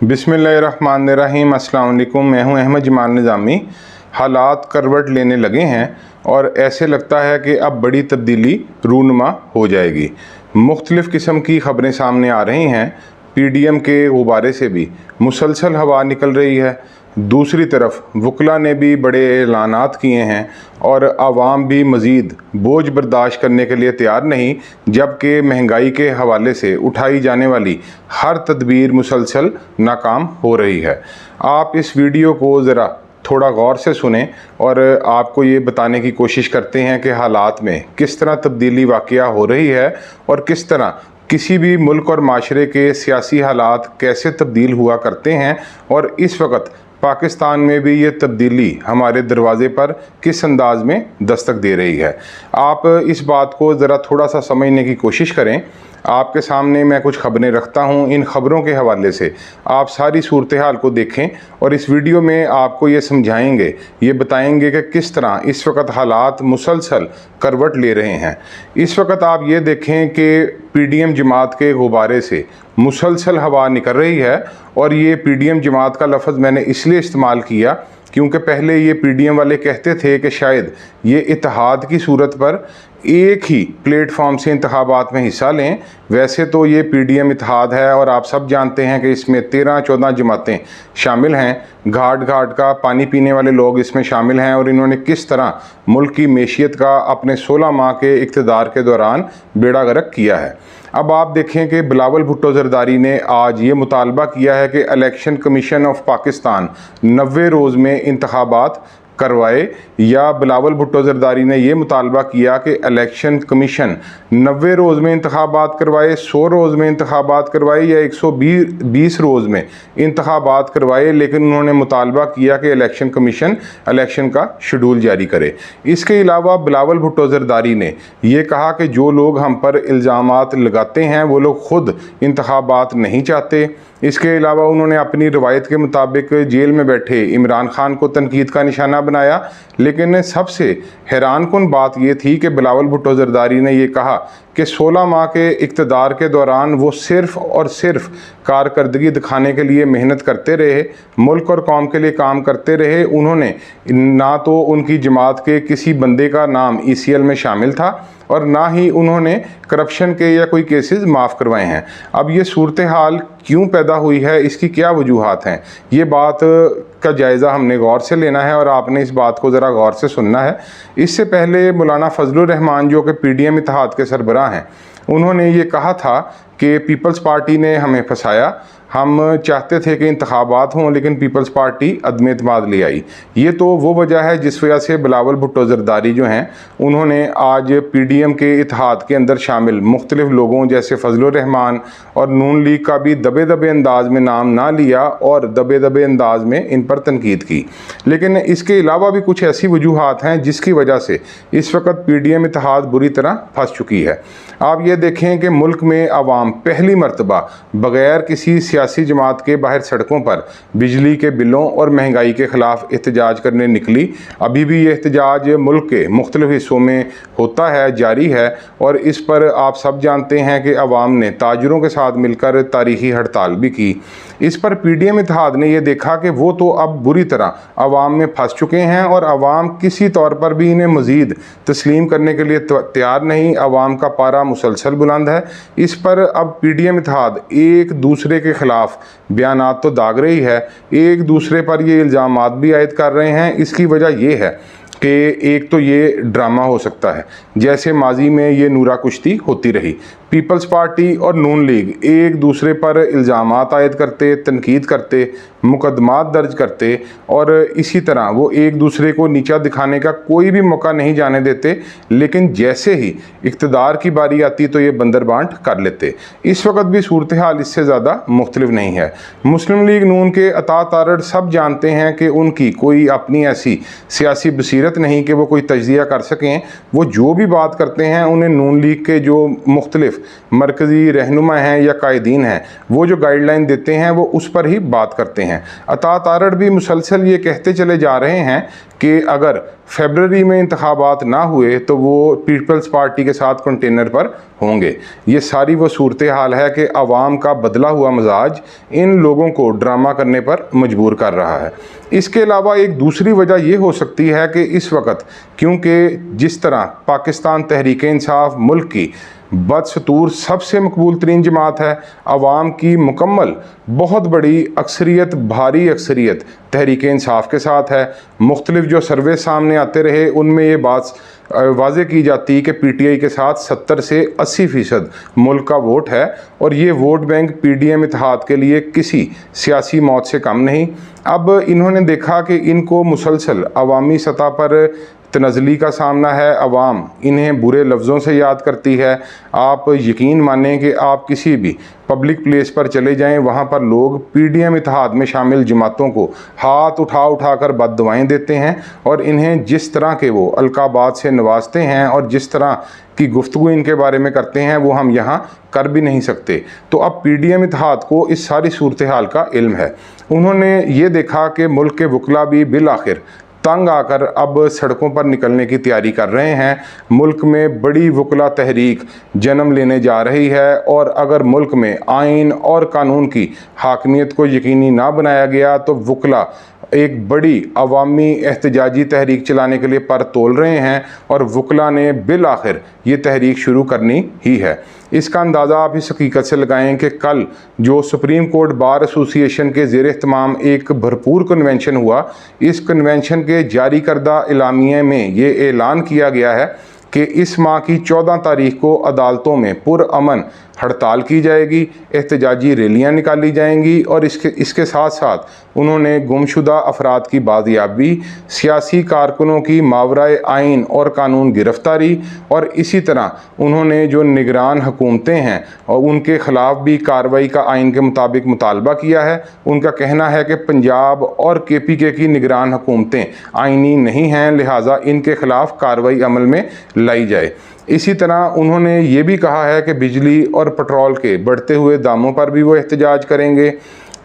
बिस्मिल्लाहिर्रहमानिर्रहीम। अस्सलाम वालेकुम। मैं हूं अहमद जमाल निज़ामी। हालात करवट लेने लगे हैं और ऐसे लगता है कि अब बड़ी तब्दीली रूनुमा हो जाएगी। मुख्तलिफ़ किस्म की ख़बरें सामने आ रही हैं। पीडीएम के गुब्बारे से भी मुसलसल हवा निकल रही है। दूसरी तरफ वकला ने भी बड़े ऐलानात किए हैं और आवाम भी मज़ीद बोझ बर्दाश्त करने के लिए तैयार नहीं, जबकि महंगाई के हवाले से उठाई जाने वाली हर तदबीर मुसलसल नाकाम हो रही है। आप इस वीडियो को ज़रा थोड़ा गौर से सुने और आपको ये बताने की कोशिश करते हैं कि हालात में किस तरह तब्दीली वाक़या हो रही है और किस तरह किसी भी मुल्क और माशरे के सियासी हालात कैसे तब्दील हुआ करते हैं और इस वक्त पाकिस्तान में भी ये तब्दीली हमारे दरवाज़े पर किस अंदाज में दस्तक दे रही है। आप इस बात को ज़रा थोड़ा सा समझने की कोशिश करें। आपके सामने मैं कुछ ख़बरें रखता हूं, इन ख़बरों के हवाले से आप सारी सूरत हाल को देखें और इस वीडियो में आपको ये समझाएंगे, ये बताएंगे कि किस तरह इस वक्त हालात मुसलसल करवट ले रहे हैं। इस वक्त आप ये देखें कि पीडीएम जमात के गुब्बारे से मुसलसल हवा निकल रही है और ये पीडीएम जमात का लफ्ज़ मैंने इसलिए इस्तेमाल किया क्योंकि पहले ये पीडीएम वाले कहते थे कि शायद ये इत्तेहाद की सूरत पर एक ही प्लेटफॉर्म से इंतखाबात में हिस्सा लें। वैसे तो ये पीडीएम इत्तेहाद है और आप सब जानते हैं कि इसमें 13-14 जमातें शामिल हैं। घाट घाट का पानी पीने वाले लोग इसमें शामिल हैं और इन्होंने किस तरह मुल्क की मैशियत का अपने 16 माह के इक़्तिदार के दौरान बेड़ा गर्क किया है। अब आप देखें कि बिलावल भुट्टो ज़रदारी ने आज ये मुतालबा किया है कि इलेक्शन कमीशन ऑफ पाकिस्तान 90 रोज़ में इंतखाबात करवाए, या बिलावल भुट्टो ज़रदारी ने यह मुतालबा किया कि इलेक्शन कमीशन 90 रोज़ में इंतखाबात करवाए, 100 रोज़ में इंतखाबात करवाए या 120 रोज़ में इंतखाबात करवाए, लेकिन उन्होंने मुतालबा किया कि इलेक्शन कमीशन इलेक्शन का शेड्यूल जारी करे। इसके अलावा बिलावल भुट्टो ज़रदारी ने यह कहा कि जो लोग हम पर इल्ज़ामात लगाते हैं वो लोग ख़ुद इंतखाबात नहीं चाहते। इसके अलावा उन्होंने अपनी रवायत के मुताबिक जेल में बैठे इमरान खान को तनकीद का निशाना बनाया, लेकिन सबसे हैरानकुन बात यह थी कि बिलावल भुट्टो ज़रदारी ने यह कहा कि 16 माह के इक़्तिदार के दौरान वो सिर्फ़ और सिर्फ कारकर्दगी दिखाने के लिए मेहनत करते रहे, मुल्क और कौम के लिए काम करते रहे। उन्होंने ना तो उनकी जमात के किसी बंदे का नाम ECL में शामिल था और ना ही उन्होंने करप्शन के या कोई केसेस माफ़ करवाए हैं। अब ये सूरत हाल क्यों पैदा हुई है, इसकी क्या वजूहात हैं, ये बात का जायज़ा हमने गौर से लेना है और आपने इस बात को ज़रा गौर से सुनना है। इससे पहले मौलाना फजलुर रहमान जो कि पीडीएम इत्तेहाद के सरबराह हैं, उन्होंने ये कहा था कि पीपल्स पार्टी ने हमें फंसाया, हम चाहते थे कि इंतखाबात हों लेकिन पीपल्स पार्टी अदम एतमाद ले आई। ये तो वो वजह है जिस वजह से बिलावल भुट्टो ज़रदारी जो हैं उन्होंने आज पीडीएम के इत्तेहाद के अंदर शामिल मुख्तलिफ लोगों जैसे फजलुर रहमान और नून लीग का भी दबे दबे अंदाज में नाम ना लिया और दबे दबे अंदाज में इन पर तनकीद की। लेकिन इसके अलावा भी कुछ ऐसी वजूहात हैं जिसकी वजह से इस वक्त पीडीएम इत्तेहाद बुरी तरह फंस चुकी है। आप ये देखें कि मुल्क में आवाम पहली मरतबा बग़ैर किसी सियासी जमात के बाहर सड़कों पर बिजली के बिलों और महंगाई के ख़िलाफ़ एहतजाज करने निकली। अभी भी ये एहतजाज मुल्क के मुख्तलिफ हिस्सों में होता है, जारी है, और इस पर आप सब जानते हैं कि अवाम ने ताजरों के साथ मिलकर तारीखी हड़ताल भी की। इस पर पीडीएम इत्तेहाद ने यह देखा कि वो तो अब बुरी तरह अवाम में फंस चुके हैं और अवाम किसी तौर पर भी इन्हें मज़ीद तस्लीम करने के लिए तैयार नहीं। अवाम का पारा मुसलसल बुलंद है। इस पर अब पीडीएम इत्तेहाद एक दूसरे के ख़िलाफ़ बयानात तो दाग रही है, एक दूसरे पर ये इल्ज़ामात भी आयद कर रहे हैं। इसकी वजह यह है कि एक तो ये ड्रामा हो सकता है जैसे माजी में ये नूरा कुश्ती होती रही। पीपल्स पार्टी और नून लीग एक दूसरे पर इल्ज़ामात आयद करते, तनकीद करते, मुकदमात दर्ज करते और इसी तरह वो एक दूसरे को नीचा दिखाने का कोई भी मौका नहीं जाने देते, लेकिन जैसे ही इक़्तिदार की बारी आती तो ये बंदर बांट कर लेते। इस वक्त भी सूरत हाल इससे ज़्यादा मुख्तलिफ नहीं है। मुस्लिम लीग नून के अता तारड़ सब जानते हैं कि उनकी कोई अपनी ऐसी सियासी बसीरत नहीं कि वो कोई तज्ज़िया कर सकें। वो जो भी बात करते हैं उन्हें नून लीग के जो मुख्तलिफ मरकज़ी रहनुमा हैं या कायदीन हैं वो जो गाइडलाइन देते हैं वो उस पर ही बात करते हैं। अता तारड़ भी मुसलसल ये कहते चले जा रहे हैं कि अगर फरवरी में इंतखाबात ना हुए तो वो पीपल्स पार्टी के साथ कंटेनर पर होंगे। ये सारी वो सूरत हाल है कि आवाम का बदला हुआ मिजाज इन लोगों को ड्रामा करने पर मजबूर कर रहा है। इसके अलावा एक दूसरी वजह ये हो सकती है कि इस वक्त क्योंकि जिस तरह पाकिस्तान तहरीक इंसाफ मुल्क की बदस्तूर सबसे मकबूल तरीन जमात है, आवाम की मुकम्मल बहुत बड़ी अक्सरियत, भारी अक्सरियत तहरीक इंसाफ के साथ है। मुख्तलिफ जो सर्वे सामने आते रहे उनमें ये बात वाज़े की जाती कि PTI के साथ 70 से 80% मुल्क का वोट है और ये वोट बैंक PDM इत्तेहाद के लिए किसी सियासी मौत से कम नहीं। अब इन्होंने देखा कि इनको मुसलसल अवामी सतह पर तनज़ली का सामना है, अवाम इन्हें बुरे लफ्ज़ों से याद करती है। आप यकीन मानें कि आप किसी भी पब्लिक प्लेस पर चले जाएं, वहाँ पर लोग PDM इत्तेहाद में शामिल जमातों को हाथ उठा कर बद्दुआएं देते हैं और इन्हें जिस तरह के वो अलकाबात से नवाजते हैं और जिस तरह की गुफ्तगू इनके बारे में करते हैं वो हम यहाँ कर भी नहीं सकते। तो अब PDM इत्तेहाद को इस सारी सूरत हाल का इल्म है। उन्होंने ये देखा कि मुल्क के वकला भी बिल आखिर तंग आकर अब सड़कों पर निकलने की तैयारी कर रहे हैं। मुल्क में बड़ी वकला तहरीक जन्म लेने जा रही है और अगर मुल्क में आइन और कानून की हाकमियत को यकीनी ना बनाया गया तो वकला एक बड़ी अवामी एहतजाजी तहरीक चलाने के लिए पर तोल रहे हैं और वकला ने बिल आखिर ये तहरीक शुरू करनी ही है। इसका अंदाज़ा आप इस हकीकत से लगाएं कि कल जो सुप्रीम कोर्ट बार एसोसिएशन के ज़ेर एहतमाम एक भरपूर कन्वेंशन हुआ, इस कन्वेंशन के जारी करदा इलामिये में ये ऐलान किया गया है कि इस माह की 14 तारीख को अदालतों में पुरअमन हड़ताल की जाएगी, एहतजाजी रैलियाँ निकाली जाएंगी और इसके साथ साथ उन्होंने गुमशुदा अफराद की बाजियाबी, सियासी कारकुनों की मावराए आइन और कानून गिरफ्तारी और इसी तरह उन्होंने जो निगरान हुकूमतें हैं और उनके ख़िलाफ़ भी कार्रवाई का आइन के मुताबिक मुतालबा किया है। उनका कहना है कि पंजाब और KPK की निगरान हुकूमतें आइनी नहीं हैं, लिहाजा इनके ख़िलाफ़ कार्रवाई अमल में लाई जाए। इसी तरह उन्होंने ये भी कहा है कि बिजली और पेट्रोल के बढ़ते हुए दामों पर भी वो एहतजाज करेंगे।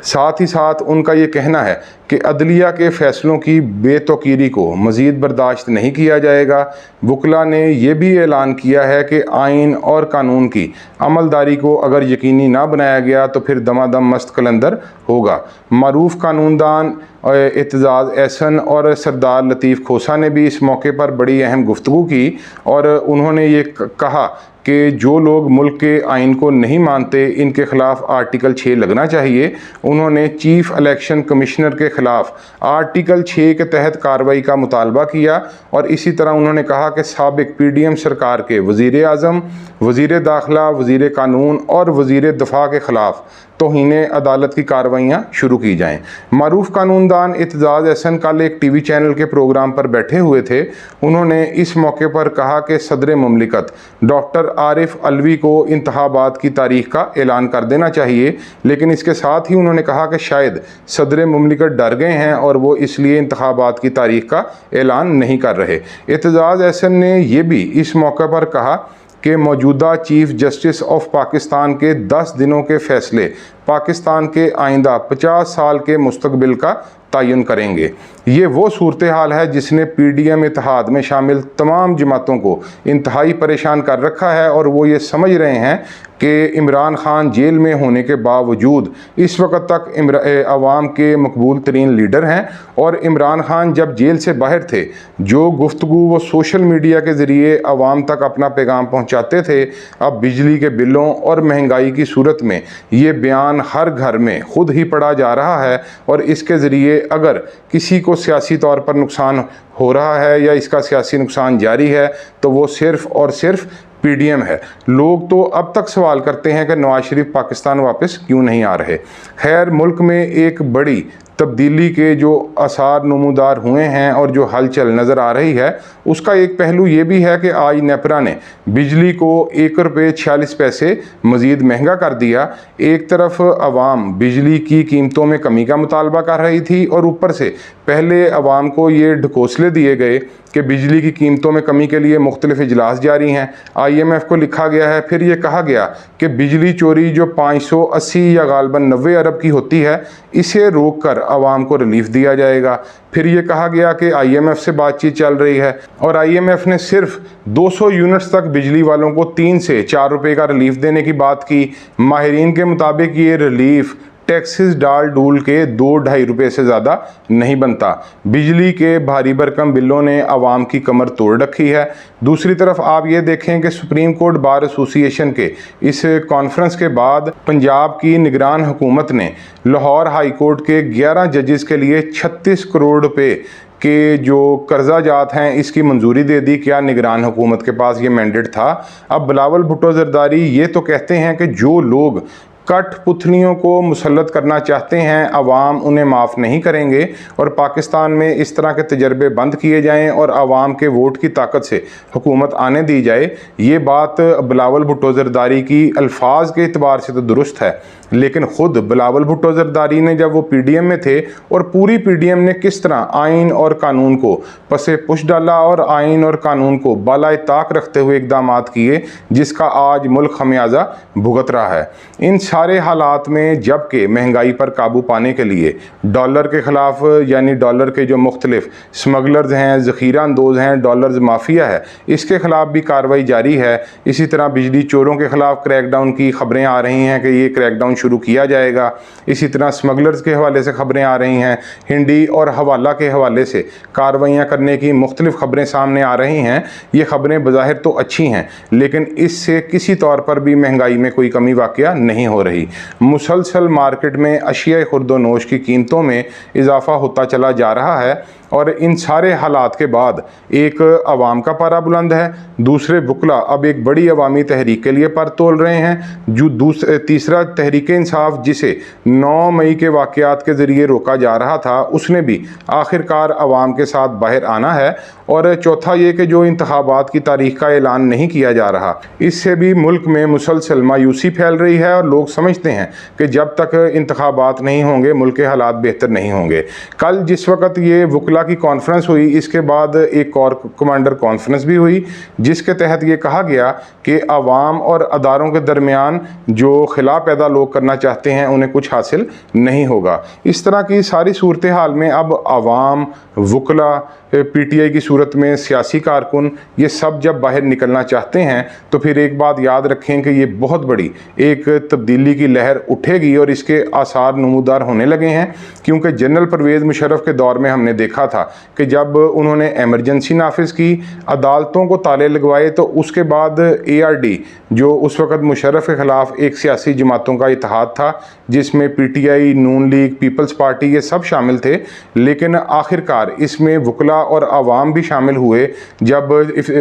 साथ ही साथ उनका ये कहना है कि अदलिया के फ़ैसलों की बेतौकीरी को मज़ीद बर्दाश्त नहीं किया जाएगा। वकला ने यह भी ऐलान किया है कि आइन और कानून की अमलदारी को अगर यकीनी ना बनाया गया तो फिर दमादम मस्त कलंदर होगा। मरूफ कानूनदान एतजाज़ एहसन और सरदार लतीफ़ खोसा ने भी इस मौके पर बड़ी अहम गुफ्तगू की और उन्होंने ये कहा कि जो लोग मुल्क के आइन को नहीं मानते इनके ख़िलाफ़ आर्टिकल 6 लगना चाहिए। उन्होंने चीफ़ इलेक्शन कमिश्नर के ख़िलाफ़ आर्टिकल 6 के तहत कार्रवाई का मुतालबा किया और इसी तरह उन्होंने कहा कि साबिक PDM सरकार के वज़ीर आज़म, वज़ीर दाखिला, वज़ीर कानून और वज़ीर दफ़ा के ख़िलाफ़ तौहीन अदालत की कार्रवाइयाँ शुरू की जाएँ। मरूफ कानूनदान एतजाज़ एहसन कल एक TV चैनल के प्रोग्राम पर बैठे हुए थे। उन्होंने इस मौके पर कहा कि सदर मुमलिकत डॉक्टर आरिफ अलवी को इंतखाबात की तारीख का ऐलान कर देना चाहिए, लेकिन इसके साथ ही उन्होंने कहा कि शायद सदर मुमलिकत डर गए हैं और वो इसलिए इंतखाबात की तारीख का ऐलान नहीं कर रहे। एतजाज़ एहसन ने यह भी इस मौके पर कहा कि मौजूदा चीफ जस्टिस ऑफ पाकिस्तान के 10 दिनों के फ़ैसले पाकिस्तान के आइंदा 50 साल के मुस्तकबिल का तयन करेंगे। ये वो सूरत हाल है जिसने PDM इत्तेहाद में शामिल तमाम जमातों को इंतहाई परेशान कर रखा है और वो ये समझ रहे हैं कि इमरान खान जेल में होने के बावजूद इस वक्त तक अवाम के मकबूल तरीन लीडर हैं और इमरान खान जब जेल से बाहर थे जो गुफ्तगू वो सोशल मीडिया के ज़रिए अवाम तक अपना पैगाम पहुँचाते थे, अब बिजली के बिलों और महंगाई की सूरत में ये बयान हर घर में खुद ही पढ़ा जा रहा है और इसके ज़रिए अगर किसी को सियासी तौर पर नुकसान हो रहा है या इसका सियासी नुकसान जारी है तो वो सिर्फ़ और सिर्फ PDM है। लोग तो अब तक सवाल करते हैं कि नवाज शरीफ पाकिस्तान वापस क्यों नहीं आ रहे। खैर, मुल्क में एक बड़ी तब्दीली के जो आसार नमूदार हुए हैं और जो हलचल नज़र आ रही है उसका एक पहलू ये भी है कि आज नेपरा ने बिजली को ₹1.46 मज़ीद महंगा कर दिया। एक तरफ अवाम बिजली की कीमतों में कमी का मुतालबा कर रही थी और ऊपर से पहले अवाम को ये ढकोसले दिए गए कि बिजली की कीमतों में कमी के लिए मुख्तलिफ इजलास जारी हैं। IMF को लिखा गया है, फिर ये कहा गया कि बिजली चोरी जो 580 या गालबन 90 अरब की होती है, इसे रोक कर आवाम को रिलीफ दिया जाएगा। फिर ये कहा गया कि IMF से बातचीत चल रही है और IMF ने सिर्फ 200 यूनिट्स तक बिजली वालों को 3 से 4 रुपए का रिलीफ देने की बात की। माहिरीन के मुताबिक ये रिलीफ टैक्सेस डाल डूल के 2-2.5 रुपये से ज़्यादा नहीं बनता। बिजली के भारी भरकम बिलों ने आवाम की कमर तोड़ रखी है। दूसरी तरफ आप ये देखें कि सुप्रीम कोर्ट बार एसोसिएशन के इस कॉन्फ्रेंस के बाद पंजाब की निगरान हुकूमत ने लाहौर हाई कोर्ट के 11 जजेस के लिए 36 करोड़ रुपए के जो कर्जा जात हैं इसकी मंजूरी दे दी। क्या निगरान हुकूमत के पास ये मैंडेट था? अब बिलावल भुट्टो जरदारी ये तो कहते हैं कि जो लोग कठपुतलियों को मुसल्लत करना चाहते हैं, अवाम उन्हें माफ़ नहीं करेंगे और पाकिस्तान में इस तरह के तजर्बे बंद किए जाएं और अवाम के वोट की ताकत से हुकूमत आने दी जाए। ये बात बिलावल भुट्टो जरदारी की अल्फाज के एतबार से तो दुरुस्त है, लेकिन ख़ुद बिलावल भुट्टो जरदारी ने जब वो PDM में थे और पूरी PDM ने किस तरह आइन और कानून को पसे पुश डाला और आइन और कानून को बालाए ताक रखते हुए इक़दाम किए, जिसका आज मुल्क खमियाजा भुगत रहा है। इन सारे हालात में जबकि महंगाई पर काबू पाने के लिए डॉलर के ख़िलाफ़, यानी डॉलर के जो मुख्तलिफ स्मगलर्स हैं, ज़ख़ीरा अंदोज हैं, डॉलर्स माफिया है, इसके ख़िलाफ़ भी कार्रवाई जारी है। इसी तरह बिजली चोरों के ख़िलाफ़ क्रैकडाउन की ख़बरें आ रही हैं कि ये क्रैकडाउन शुरू किया जाएगा। इसी तरह स्मगलर्स के हवाले से ख़बरें आ रही हैं, हिंडी और हवाला के हवाले से कार्रवाइयाँ करने की मुख्तलिफ ख़बरें सामने आ रही हैं। ये ख़बरें बज़ाहिर तो अच्छी हैं, लेकिन इससे किसी तौर पर भी महंगाई में कोई कमी वाक़या नहीं हो रही। मुसलसल मार्केट में अशिया खुर्दोनोश की कीमतों में इजाफा होता चला जा रहा है और इन सारे हालात के बाद एक अवाम का पारा बुलंद है, दूसरे वकला अब एक बड़ी अवामी तहरीक के लिए पर तोल रहे हैं। जो तीसरा तहरीक इंसाफ जिसे 9 मई के वाक़यात के ज़रिए रोका जा रहा था, उसने भी आखिरकार अवाम के साथ बाहर आना है। और चौथा ये कि जो इंतखाबात की तारीख का ऐलान नहीं किया जा रहा, इससे भी मुल्क में मुसलसल मायूसी फैल रही है और लोग समझते हैं कि जब तक इंतखाबात नहीं होंगे मुल्क के हालात बेहतर नहीं होंगे। कल जिस वक्त ये वकला की कॉन्फ्रेंस हुई, इसके बाद एक और कमांडर कॉन्फ्रेंस भी हुई जिसके तहत ये कहा गया कि अवाम और अदारों के दरमियान जो खिला पैदा लोग करना चाहते हैं उन्हें कुछ हासिल नहीं होगा। इस तरह की सारी सूरत हाल में अब अवाम, वकला, PTI की सूरत में सियासी कारकुन, ये सब जब बाहर निकलना चाहते हैं तो फिर एक बात याद रखें कि ये बहुत बड़ी एक तब्दीली की लहर उठेगी और इसके आसार नमूदार होने लगे हैं। क्योंकि जनरल परवेज़ मुशर्रफ के दौर में हमने देखा था कि जब उन्होंने एमरजेंसी नाफिज की, अदालतों को ताले लगवाए, तो उसके बाद ARD जो उस वक़्त मुशर्रफ के ख़िलाफ़ एक सियासी जमातों का इत्तेहाद था जिसमें PTI, नून लीग, पीपल्स पार्टी ये सब शामिल थे, लेकिन आखिरकार इसमें वकला और अवाम भी शामिल हुए जब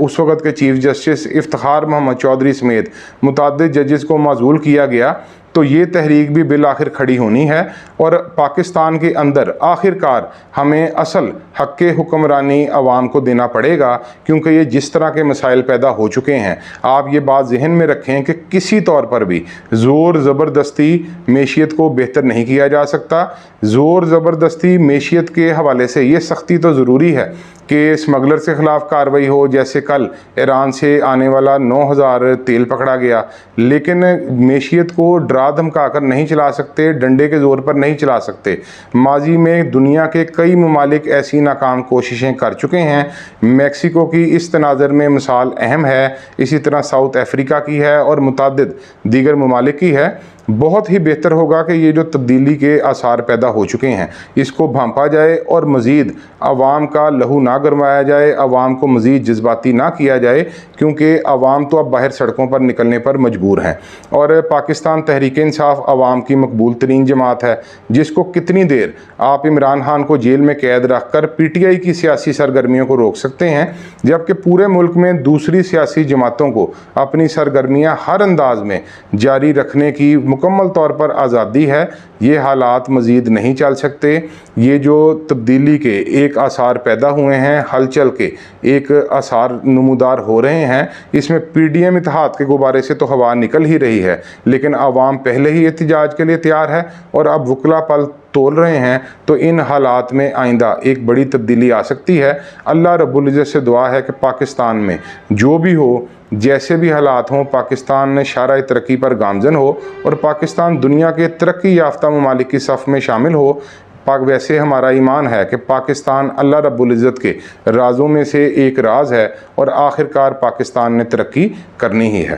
उस वक़्त के चीफ जस्टिस इफ्तिखार मोहम्मद चौधरी समेत मुतअद्दिद जजेस को माज़ूल किया गया। तो ये तहरीक भी बिल आखिर खड़ी होनी है और पाकिस्तान के अंदर आखिरकार हमें असल हक़ हुक्मरानी अवाम को देना पड़ेगा, क्योंकि ये जिस तरह के मसाइल पैदा हो चुके हैं, आप ये बात जहन में रखें कि किसी तौर पर भी ज़ोर ज़बरदस्ती मैशियत को बेहतर नहीं किया जा सकता। ज़ोर ज़बरदस्ती मैशियत के हवाले से ये सख्ती तो ज़रूरी है कि स्मगलर के ख़िलाफ़ कार्रवाई हो, जैसे कल ईरान से आने वाला 9000 तेल पकड़ा गया, लेकिन मैशियत को डरा धमका कर नहीं चला सकते, डंडे के ज़ोर पर नहीं चला सकते। माजी में दुनिया के कई ममालिक ऐसी नाकाम कोशिशें कर चुके हैं। मैक्सिको की इस तनाज़र में मिसाल अहम है, इसी तरह साउथ अफ्रीका की है और मुतअद्दिद दीगर ममालिक की है। बहुत ही बेहतर होगा कि ये जो तब्दीली के आसार पैदा हो चुके हैं इसको भांपा जाए और मज़ीद अवाम का लहू ना गरमाया जाए, अवाम को मज़ीद जज्बाती ना किया जाए, क्योंकि अवाम तो अब बाहर सड़कों पर निकलने पर मजबूर हैं। और पाकिस्तान तहरीक इंसाफ अवाम की मकबूल तरीन जमात है, जिसको कितनी देर आप इमरान खान को जेल में कैद रख कर PTI की सियासी सरगर्मियों को रोक सकते हैं, जबकि पूरे मुल्क में दूसरी सियासी जमातों को अपनी सरगर्मियाँ हर अंदाज में जारी रखने की मुकम्मल तौर पर आज़ादी है। ये हालात मज़ीद नहीं चल सकते। ये जो तब्दीली के एक आसार पैदा हुए हैं, हलचल के एक आसार नमूदार हो रहे हैं, इसमें PDM इत्तेहाद के गुब्बारे से तो हवा निकल ही रही है, लेकिन आवाम पहले ही एहतजाज के लिए तैयार है और अब वकला पल तोल रहे हैं। तो इन हालात में आइंदा एक बड़ी तब्दीली आ सकती है। अल्लाह रब्बुल इज़्ज़त से दुआ है कि पाकिस्तान में जो भी हो, जैसे भी हालात हों, पाकिस्तान में शारा तरक्की पर गामजन हो और पाकिस्तान दुनिया के तरक्की याफ्ता ममालिक की सफ़ में शामिल हो। वैसे हमारा ईमान है कि पाकिस्तान अल्लाह रब्बुल इज़्ज़त के राज़ों में से एक राज है और आखिरकार पाकिस्तान ने तरक्की करनी ही है।